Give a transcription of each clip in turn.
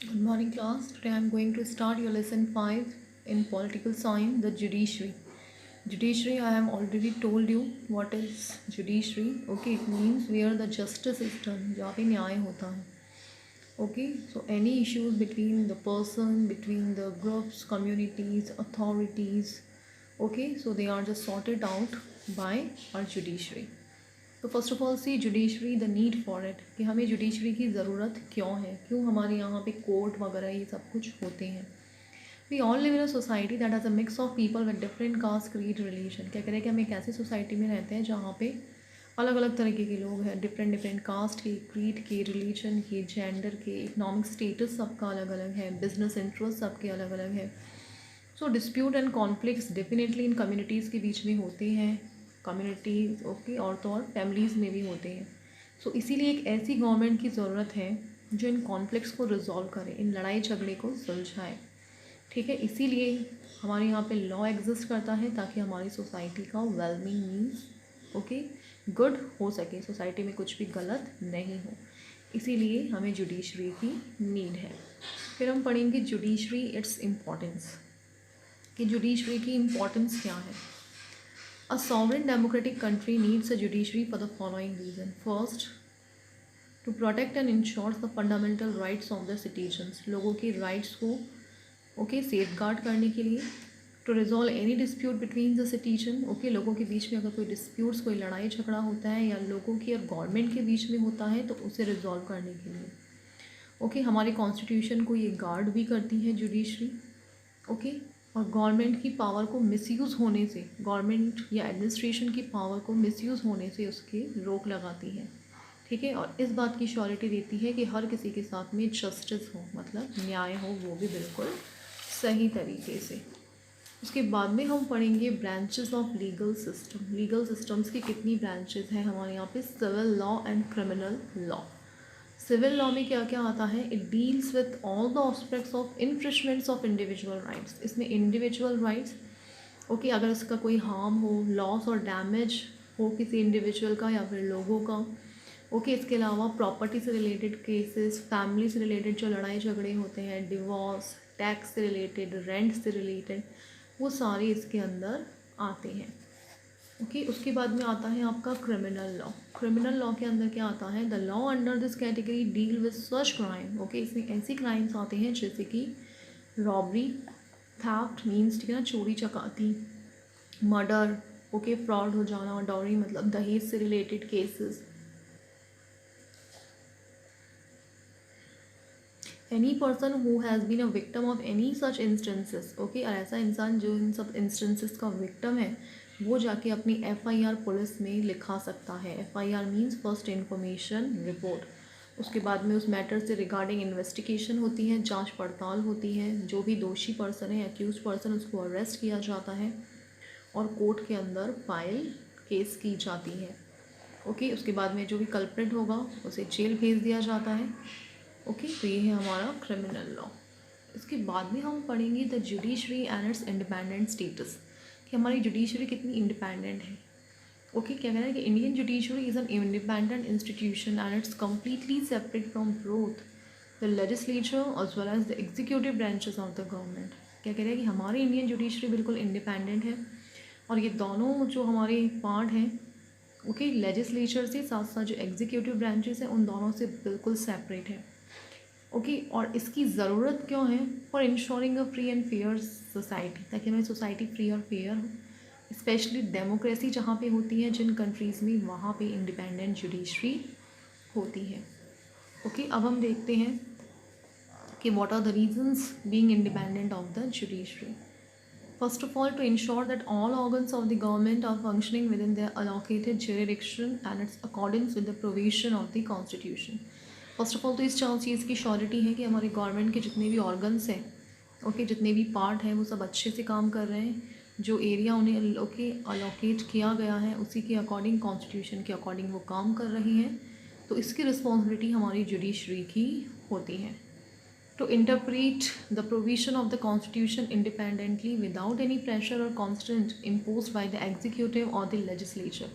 Good morning, class. Today I am going to start your lesson 5 in political science, the judiciary. Judiciary, I have already told you what is judiciary. Okay, it means where the justice is done, जहाँ पे न्याय होता है. Okay, so any issues between the person, between the groups, communities, authorities, okay, so they are just sorted out by our judiciary. तो first of all see judiciary the need for it, कि हमें judiciary की ज़रूरत क्यों है, क्यों हमारे यहाँ पे कोर्ट वगैरह ये सब कुछ होते हैं. We all live in a society that has a mix of people with different caste creed religion. क्या कह रहे हैं कि हम एक ऐसी सोसाइटी में रहते हैं जहाँ पे अलग अलग तरीके के लोग हैं, डिफरेंट डिफरेंट कास्ट के, क्रीड के, रिलीजन के, जेंडर के, इकोनॉमिक स्टेटस सबका अलग अलग है, बिजनेस इंटरेस्ट सबके अलग अलग है. So dispute and conflicts definitely in communities के बीच में होते हैं, कम्युनिटीज़ ओके, और तो और फैमिलीज़ में भी होते हैं. सो इसीलिए एक ऐसी गवर्नमेंट की ज़रूरत है जो इन कॉन्फ्लिक्ट्स को रिजॉल्व करे, इन लड़ाई झगड़े को सुलझाए. ठीक है, इसीलिए हमारे यहाँ पे लॉ एग्जिस्ट करता है ताकि हमारी सोसाइटी का वेलबींग मीन्स ओके गुड हो सके, सोसाइटी में कुछ भी गलत नहीं हो. इसीलिए हमें जुडिशरी की नीड है. फिर हम पढ़ेंगे जुडिशरी इट्स इम्पोर्टेंस, कि जुडिशरी की इम्पोर्टेंस क्या है. A sovereign democratic country needs a judiciary for the following reason. First, to protect and ensure the fundamental rights of the citizens. लोगों की rights को ओके सेफगार्ड करने के लिए. To resolve any dispute between the citizen. Okay, लोगों के बीच में अगर कोई डिस्प्यूट्स, कोई लड़ाई झगड़ा होता है या लोगों की और गवर्नमेंट के बीच में होता है तो उसे रिजॉल्व करने के लिए. ओके, हमारे कॉन्स्टिट्यूशन को ये गार्ड भी करती है जुडिशरी. ओके, और गवर्नमेंट की पावर को मिसयूज़ होने से, गवर्नमेंट या एडमिनिस्ट्रेशन की पावर को मिसयूज़ होने से उसकी रोक लगाती है. ठीक है, और इस बात की श्योरिटी देती है कि हर किसी के साथ में जस्टिस हो, मतलब न्याय हो, वो भी बिल्कुल सही तरीके से. उसके बाद में हम पढ़ेंगे branches of legal system. Legal systems की कितनी ब्रांचेस हैं हमारे यहाँ पे. Civil law and criminal law. Civil law में क्या क्या आता है. It deals with all the aspects of infringements of individual rights. इसमें इंडिविजुअल राइट्स ओके, अगर इसका कोई हार्म हो, लॉस और डैमेज हो किसी इंडिविजुअल का या फिर लोगों का. ओके, इसके अलावा प्रॉपर्टी से रिलेटेड केसेस, फैमिली से रिलेटेड जो लड़ाई झगड़े होते हैं, डिवोर्स, टैक्स से रिलेटेड, रेंट से रिलेटेड, वो सारे इसके अंदर आते हैं. ओके, उसके बाद में आता है आपका क्रिमिनल लॉ. क्रिमिनल लॉ के अंदर क्या आता है. The law under this category deal with such crime. Okay, इसमें ऐसी क्राइम्स आते हैं जैसे कि रॉबरी, थैफ्ट मीन्स ठीक है ना, चोरी चकाती, मर्डर, ओके, फ्रॉड हो जाना, डॉरी मतलब दहेज से related cases. Any person who has been a victim of any such instances. Okay, और ऐसा इंसान जो इन सब इंस्टेंसेस का विक्टम है वो जाके अपनी FIR पुलिस में लिखा सकता है. FIR means first information report. उसके बाद में उस मैटर से रिगार्डिंग इन्वेस्टिगेशन होती है, जांच पड़ताल होती है, जो भी दोषी पर्सन है, अक्यूज पर्सन, उसको अरेस्ट किया जाता है और कोर्ट के अंदर फाइल केस की जाती है. ओके, उसके बाद में जो भी कल्प्रिट होगा उसे जेल भेज दिया जाता है. ओके, तो ये है हमारा क्रिमिनल लॉ. इसके बाद में हम पढ़ेंगे the judiciary and it's independent status, कि हमारी जुडिशरी कितनी इंडिपेंडेंट है. ओके, क्या कहना है कि Indian judiciary is an independent institution and it's completely separate from both the legislature as well as the executive branches of the government. क्या कह रहे हैं कि हमारी इंडियन जुडिशरी बिल्कुल इंडिपेंडेंट है और ये दोनों जो हमारे पार्ट हैं ओके, लेजिस्लेचर से साथ साथ जो एग्जीक्यूटिव ब्रांचेस हैं उन दोनों से बिल्कुल सेपरेट है. ओके, और इसकी ज़रूरत क्यों है. For ensuring a free and fair society, ताकि हमारी सोसाइटी फ्री और फेयर हो. स्पेशली डेमोक्रेसी जहाँ पे होती है जिन कंट्रीज़ में, वहाँ पे इंडिपेंडेंट जुडिशरी होती है. ओके, अब हम देखते हैं कि what are the reasons being independent of the judiciary. First of all, to ensure that all organs of the government are functioning within their allocated jurisdiction and its accordance with the provision of the Constitution. First of all तो इस चार चीज़ की surety है कि हमारे government के जितने भी ऑर्गन्स हैं ओके, जितने भी पार्ट हैं वो सब अच्छे से काम कर रहे हैं. जो एरिया उन्हें ओके अलोकेट किया गया है उसी के अकॉर्डिंग, कॉन्स्टिट्यूशन के अकॉर्डिंग वो काम कर रही हैं. तो इसकी रिस्पॉन्सिबिलिटी हमारी जुडिशरी की होती है. To interpret the provision of the Constitution independently without any pressure or constraint imposed by the executive or the legislature.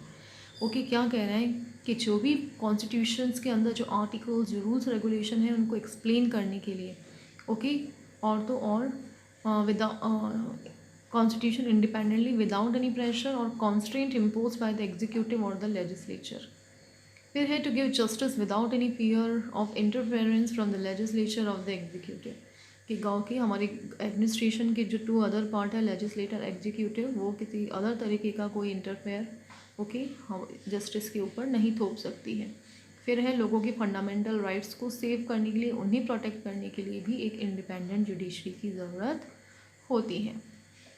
Okay, क्या कह रहे हैं कि जो भी कॉन्स्टिट्यूशंस के अंदर जो आर्टिकल्स, जो रूल्स रेगुलेशन है उनको एक्सप्लेन करने के लिए ओके, और तो और with constitution independently without any pressure और constraint impose by the executive और द लेजिस्लेचर। फिर है to give justice without any fear of interference from the legislature of the executive, कि गाँव की हमारी एडमिनिस्ट्रेशन के जो टू अदर पार्ट है, लेजिस्लेटर एग्जीक्यूटिव, वो किसी अदर तरीके का कोई इंटरफेयर ओके हम जस्टिस के ऊपर नहीं थोप सकती है। फिर है लोगों की फंडामेंटल राइट्स को सेव करने के लिए, उन्हें प्रोटेक्ट करने के लिए भी एक इंडिपेंडेंट जुडिशरी की ज़रूरत होती है।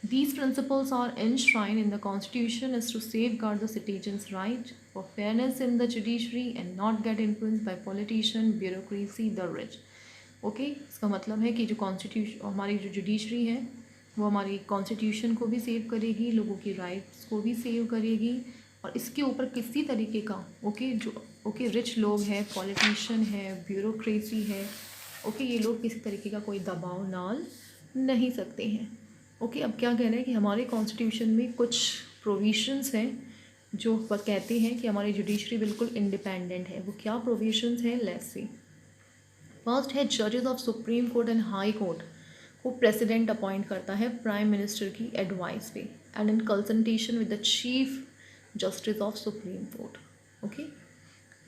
These principles are enshrined in the Constitution as to safeguard the citizens' right for fairness in the judiciary and not get influenced by politician, bureaucracy, the rich. Okay, इसका मतलब है कि जो कॉन्स्टिट्यूशन हमारी जो जुडिशरी है वो हमारी कॉन्स्टिट्यूशन को भी सेव करेगी, लोगों की राइट्स को भी सेव करेगी, और इसके ऊपर किसी तरीके का रिच लोग हैं, पॉलिटिशियन है, ब्यूरोक्रेसी है, ये लोग किसी तरीके का कोई दबाव डाल नहीं सकते हैं। अब क्या कहना है कि हमारे कॉन्स्टिट्यूशन में कुछ प्रोविजंस हैं जो बस कहते हैं कि हमारी जुडिशरी बिल्कुल इंडिपेंडेंट है। वो क्या प्रोविजंस हैं, लेट्स सी। फर्स्ट है जजेस of supreme court and high court को प्रेसिडेंट अपॉइंट करता है प्राइम मिनिस्टर की एडवाइस पे and in consultation with the chief justice of supreme court.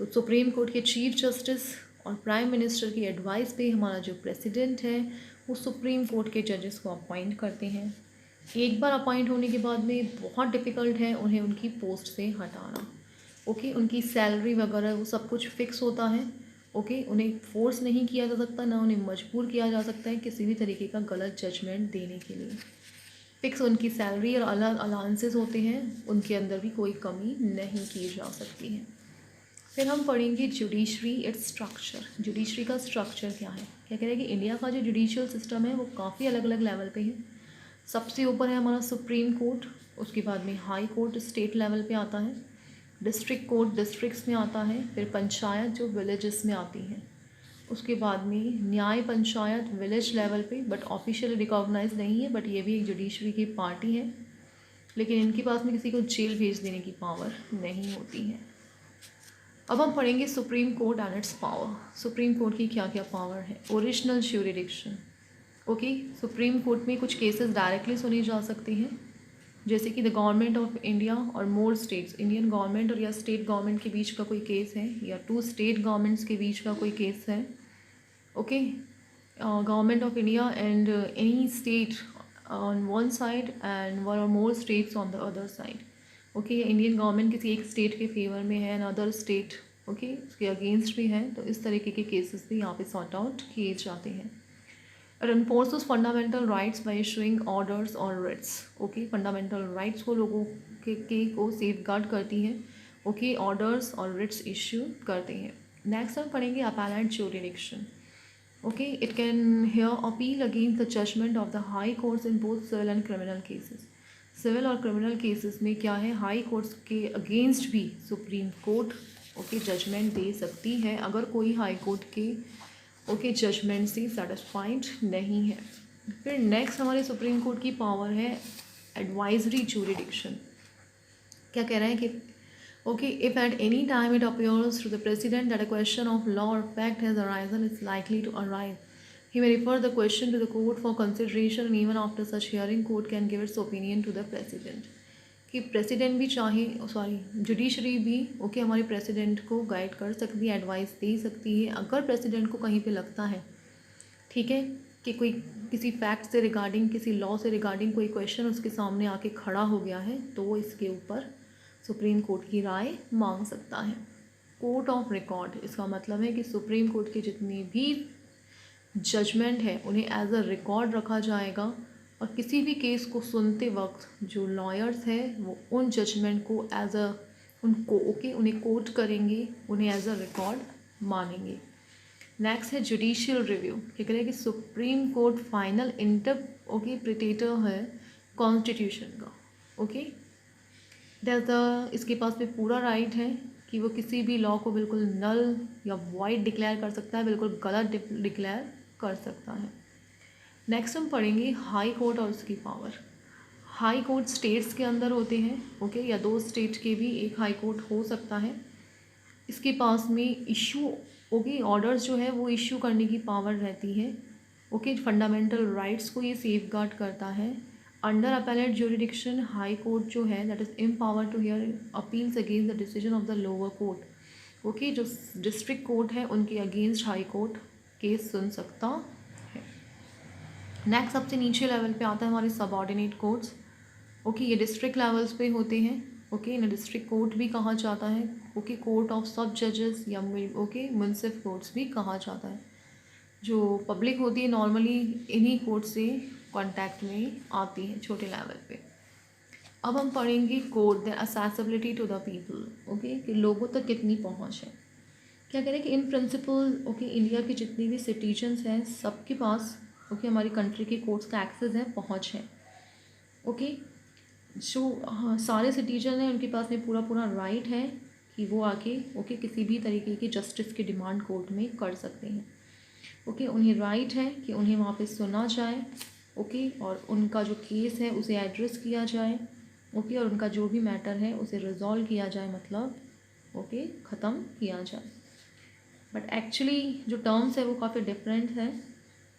तो सुप्रीम कोर्ट के चीफ जस्टिस और प्राइम मिनिस्टर की एडवाइस पे हमारा जो प्रेसिडेंट है वो सुप्रीम कोर्ट के जजेस को अपॉइंट करते हैं। एक बार अपॉइंट होने के बाद में बहुत डिफ़िकल्ट है उन्हें उनकी पोस्ट से हटाना। उनकी सैलरी वगैरह वो सब कुछ फिक्स होता है। उन्हें फोर्स नहीं किया जा सकता, ना उन्हें मजबूर किया जा सकता है किसी भी तरीके का गलत जजमेंट देने के लिए। फिक्स उनकी सैलरी और अलग अलाउंसेस होते हैं, उनके अंदर भी कोई कमी नहीं की जा सकती है। फिर हम पढ़ेंगे जुडिशरी इट्स स्ट्रक्चर। जुडिशरी का स्ट्रक्चर क्या है? क्या कह रहे हैं कि इंडिया का जो जुडिशियल सिस्टम है वो काफ़ी अलग अलग लेवल पे है। सबसे ऊपर है हमारा सुप्रीम कोर्ट, उसके बाद में हाई कोर्ट स्टेट लेवल पे आता है, डिस्ट्रिक्ट कोर्ट डिस्ट्रिक्ट्स में आता है, फिर पंचायत जो विलेजेस में आती हैं, उसके बाद में न्याय पंचायत विलेज लेवल पे, बट ऑफिशियली रिकॉग्नाइज नहीं है, बट ये भी एक जुडिशरी की पार्टी है, लेकिन इनके पास में किसी को जेल भेज देने की पावर नहीं होती है। अब हम पढ़ेंगे supreme court and it's power. Supreme court की क्या क्या पावर है? Original jurisdiction. सुप्रीम कोर्ट में कुछ केसेस डायरेक्टली सुने जा सकते हैं, जैसे कि द गवर्नमेंट ऑफ इंडिया और मोर स्टेट्स, इंडियन गवर्नमेंट और या स्टेट गवर्नमेंट के बीच का कोई केस है, या टू स्टेट गवर्नमेंट्स के बीच का कोई केस है। Government of India and any state on one side and one or more states on the other side. Indian government किसी एक स्टेट के फेवर में है, अदर स्टेट उसके अगेंस्ट भी है, तो इस तरीके के केसेस भी यहाँ पे सॉर्ट आउट किए जाते हैं। और एनफोर्सेस fundamental rights bye issuing orders और रिट्स। फंडामेंटल राइट्स को लोगों के को सेफगार्ड करती है। ऑर्डर्स और रिट्स इश्यू करते हैं। नेक्स्ट हम पढ़ेंगे appellate jurisdiction. It can hear appeal against the judgment of the high courts in both civil and criminal cases. Civil और क्रिमिनल केसेस में क्या है, हाई कोर्ट्स के अगेंस्ट भी सुप्रीम कोर्ट जजमेंट दे सकती है अगर कोई हाई कोर्ट के जजमेंट से सेटिस्फाइड नहीं है। फिर नेक्स्ट हमारे सुप्रीम कोर्ट की पावर है एडवाइजरी ज्यूरिडिक्शन। क्या कह रहे हैं कि if at any time it appears to the president that a question of law or fact has arisen is likely to arise, he may refer the question to the court for consideration and even after such hearing court can give its opinion to the president। कि president भी चाहे judiciary भी हमारे president को guide कर सकती है, advice दे सकती है अगर प्रेसिडेंट को कहीं पे लगता है कि कोई किसी फैक्ट से रिगार्डिंग, किसी लॉ से रिगार्डिंग कोई क्वेश्चन उसके सामने आके खड़ा हो गया है, तो वो इसके ऊपर सुप्रीम कोर्ट की राय मांग सकता है। कोर्ट ऑफ रिकॉर्ड, इसका मतलब है कि सुप्रीम कोर्ट के जितने भी जजमेंट है उन्हें एज अ रिकॉर्ड रखा जाएगा, और किसी भी केस को सुनते वक्त जो लॉयर्स हैं वो उन जजमेंट को एज अ उन्हें कोट करेंगे, उन्हें एज अ रिकॉर्ड मानेंगे। नेक्स्ट है जुडिशियल रिव्यू। क्या कह रहे हैं कि सुप्रीम कोर्ट फाइनल इंटरप्रिटेटर है कॉन्स्टिट्यूशन का। इसके पास में पूरा राइट है कि वो किसी भी लॉ को बिल्कुल नल या वॉइड डिक्लेयर कर सकता है, बिल्कुल गलत डिक्लेयर कर सकता है। नेक्स्ट हम पढ़ेंगे हाई कोर्ट और उसकी पावर। हाई कोर्ट स्टेट्स के अंदर होते हैं, या दो स्टेट के भी एक हाई कोर्ट हो सकता है। इसके पास में इशू ऑर्डर्स जो है वो इशू करने की पावर रहती है ओके, फंडामेंटल राइट्स को ये सेफ गार्ड करता है। Under appellate jurisdiction high court जो है that is empower to hear appeals against the decision of the lower court. Okay, जो डिस्ट्रिक्ट कोर्ट है उनके अगेंस्ट हाई कोर्ट केस सुन सकता है। नेक्स्ट सबसे नीचे लेवल पे आता है हमारे सबऑर्डिनेट कोर्ट्स। ओके, ये डिस्ट्रिक्ट लेवल्स पे होते हैं। ओके, इन्हें डिस्ट्रिक्ट कोर्ट भी कहा जाता है। ओके, कोर्ट ऑफ सब जजेस या ओके मुंसिफ कोर्ट्स भी कहा जाता है। जो पब्लिक होती है नॉर्मली इन्हीं कोर्ट से कांटेक्ट में आती है छोटे लेवल पे। अब हम पढ़ेंगे court the accessibility to the people. Okay, कि लोगों तक कितनी पहुंच है। क्या कह रहे हैं कि इन प्रिंसिपल ओके इंडिया के जितने भी सिटीजन्स हैं सबके पास ओके हमारी कंट्री के कोर्ट्स का एक्सेस है, पहुंच है। ओके, जो हाँ सारे सिटीजन हैं उनके पास में पूरा पूरा राइट है कि वो आके ओके किसी भी तरीके की जस्टिस की डिमांड कोर्ट में कर सकते हैं। ओके, उन्हें राइट है कि उन्हें वहाँ पे सुना जाए। ओके, और उनका जो केस है उसे एड्रेस किया जाए। ओके, और उनका जो भी मैटर है उसे रिजॉल्व किया जाए, मतलब ओके ख़त्म किया जाए। बट एक्चुअली जो टर्म्स है वो काफ़ी डिफरेंट है।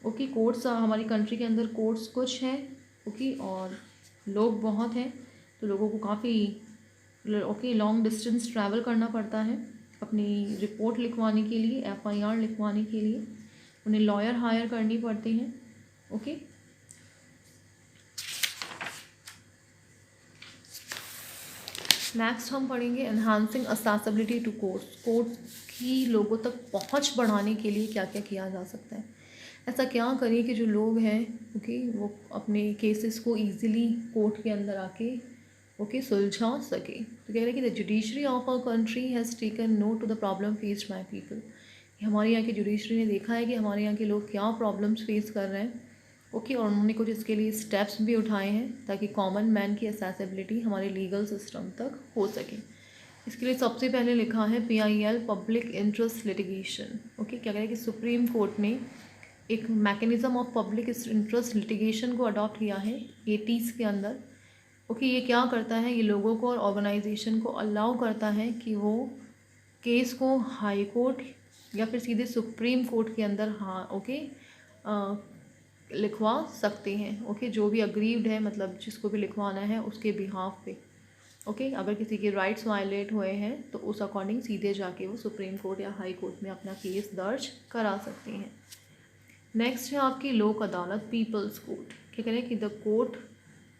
ओके, कोर्ट्स हमारी कंट्री के अंदर कोर्ट्स कुछ है ओके और लोग बहुत हैं, तो लोगों को काफ़ी ओके लॉन्ग डिस्टेंस ट्रैवल करना पड़ता है अपनी रिपोर्ट लिखवाने के लिए, एफआईआर लिखवाने के लिए। उन्हें लॉयर हायर करनी पड़ती हैं। ओके, नेक्स्ट हम पढ़ेंगे enhancing accessibility to court. Court की लोगों तक पहुंच बढ़ाने के लिए क्या क्या किया जा सकता है। ऐसा क्या करें कि जो लोग हैं ओके वो अपने केसेस को इजीली कोर्ट के अंदर आके ओके सुलझा सके। तो कह रहे हैं कि the judiciary of our country has taken note to the problem faced by people. हमारे यहाँ की जुडिशरी ने देखा है कि हमारे यहाँ के लोग क्या प्रॉब्लम्स फेस कर रहे हैं। ओके, और उन्होंने कुछ इसके लिए स्टेप्स भी उठाए हैं ताकि कॉमन मैन की एक्सेसिबिलिटी हमारे लीगल सिस्टम तक हो सके। इसके लिए सबसे पहले लिखा है PIL public interest litigation. Okay, क्या करें कि सुप्रीम कोर्ट ने एक mechanism of public interest litigation को अडॉप्ट किया है 80s के अंदर। ओके, ये क्या करता है, ये लोगों को और ऑर्गेनाइजेशन को अलाउ करता है कि वो केस को हाई कोर्ट या फिर सीधे सुप्रीम कोर्ट के अंदर हाँ ओके लिखवा सकते हैं। ओके, जो भी अग्रीव्ड है मतलब जिसको भी लिखवाना है उसके बिहाफ पे। ओके, अगर किसी के राइट्स वायलेट हुए हैं तो उस अकॉर्डिंग सीधे जाके वो सुप्रीम कोर्ट या हाई कोर्ट में अपना केस दर्ज करा सकते हैं। नेक्स्ट है आपकी लोक अदालत, पीपल्स कोर्ट। क्या कह रहे हैं कि the court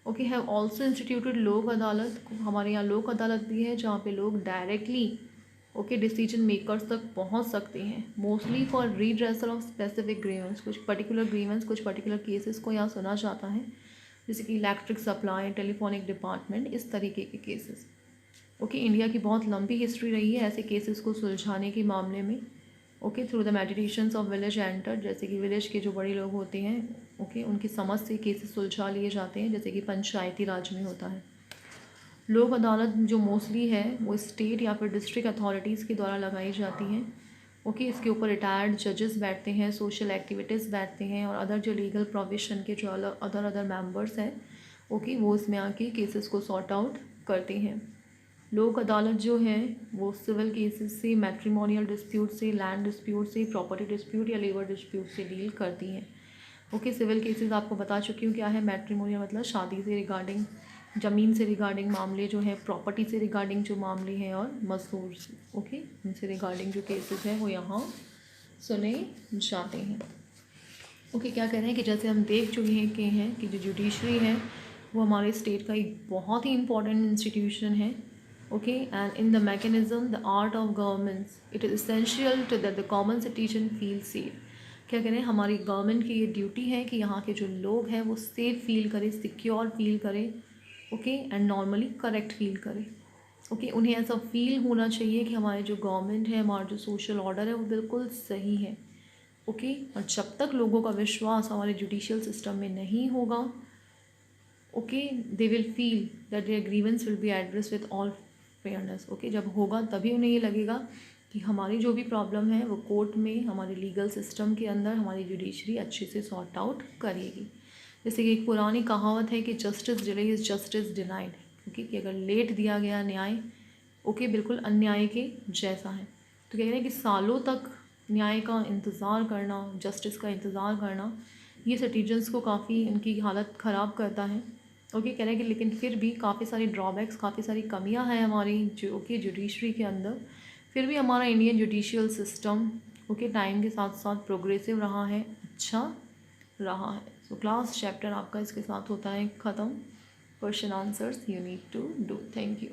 okay have also instituted लोक अदालत। हमारे यहाँ लोक अदालत भी है जहाँ पे लोग डायरेक्टली ओके डिसीजन मेकर्स तक पहुँच सकते हैं, mostly for redressal of specific grievance. कुछ पर्टिकुलर ग्रीवेंस, कुछ पर्टिकुलर केसेस को यहाँ सुना जाता है, जैसे कि इलेक्ट्रिक सप्लाई, टेलीफोनिक डिपार्टमेंट, इस तरीके के केसेस। ओके, इंडिया की बहुत लंबी हिस्ट्री रही है ऐसे केसेस को सुलझाने के मामले में। Okay, through the meditations of village enter, जैसे कि विलेज के जो बड़े लोग होते हैं ओके उनकी समझ से केसेस सुलझा लिए जाते हैं, जैसे कि पंचायती राज में होता है। लोक अदालत जो मोस्टली है वो स्टेट या फिर डिस्ट्रिक्ट अथॉरिटीज़ के द्वारा लगाई जाती हैं। ओके, इसके ऊपर रिटायर्ड जजेस बैठते हैं, सोशल एक्टिविटीज़ बैठते हैं और अदर जो लीगल प्रोफेशन के जो अदर मेंबर्स हैं ओके वो इसमें आके केसेस को सॉर्ट आउट करते हैं। लोक अदालत जो है वो सिविल केसेस से, मैट्रिमोनियल डिस्प्यूट से, लैंड डिस्प्यूट से, प्रॉपर्टी डिस्प्यूट या लेबर डिस्प्यूट से डील करती हैं। ओके, सिविल केसेस आपको बता चुकी हूँ क्या है। मैट्रिमोनियल मतलब शादी से रिगार्डिंग, ज़मीन से रिगार्डिंग मामले जो है, प्रॉपर्टी से रिगार्डिंग जो मामले हैं और मजदूर से ओके इनसे रिगार्डिंग जो केसेस हैं वो यहाँ सुने जाते हैं। ओके, क्या कह रहे हैं कि जैसे हम देख चुके हैं कि जो जुडिशरी है वो हमारे स्टेट का एक बहुत ही इंपॉर्टेंट इंस्टीट्यूशन है। Okay, and in the mechanism the art of governments it is essential to that the common citizen feel safe. क्या करें, हमारी गवर्नमेंट की ये ड्यूटी है कि यहाँ के जो लोग हैं वो सेफ फील करें, सिक्योर फील करें okay and normally correct feel करें। ओके, उन्हें ऐसा फील होना चाहिए कि हमारे जो गवर्नमेंट है, हमारा जो सोशल ऑर्डर है वो बिल्कुल सही है। ओके, और जब तक लोगों का विश्वास हमारे जुडिशियल सिस्टम में नहीं होगा okay they will feel that their grievance will be address with all fairness. Okay, जब होगा तभी उन्हें ये लगेगा कि हमारी जो भी प्रॉब्लम है वो कोर्ट में, हमारे लीगल सिस्टम के अंदर हमारी जुडिशरी अच्छे से सॉर्ट आउट करेगी। जैसे कि एक पुरानी कहावत है कि justice delay is justice denied. क्योंकि कि अगर लेट दिया गया न्याय ओके बिल्कुल अन्याय के जैसा है। तो कह रहे हैं कि सालों तक न्याय का इंतज़ार करना, जस्टिस का इंतज़ार करना ये सिटीजन्स को काफ़ी इनकी हालत ख़राब करता है। ओके, कह रहे हैं कि लेकिन फिर भी काफ़ी सारी ड्रॉबैक्स, काफ़ी सारी कमियां हैं हमारी जो कि जुडिशरी के अंदर, फिर भी हमारा Indian judicial system okay time के साथ साथ प्रोग्रेसिव रहा है, अच्छा रहा है। सो क्लास चैप्टर आपका इसके साथ होता है ख़त्म। Question answers you need to do. Thank you.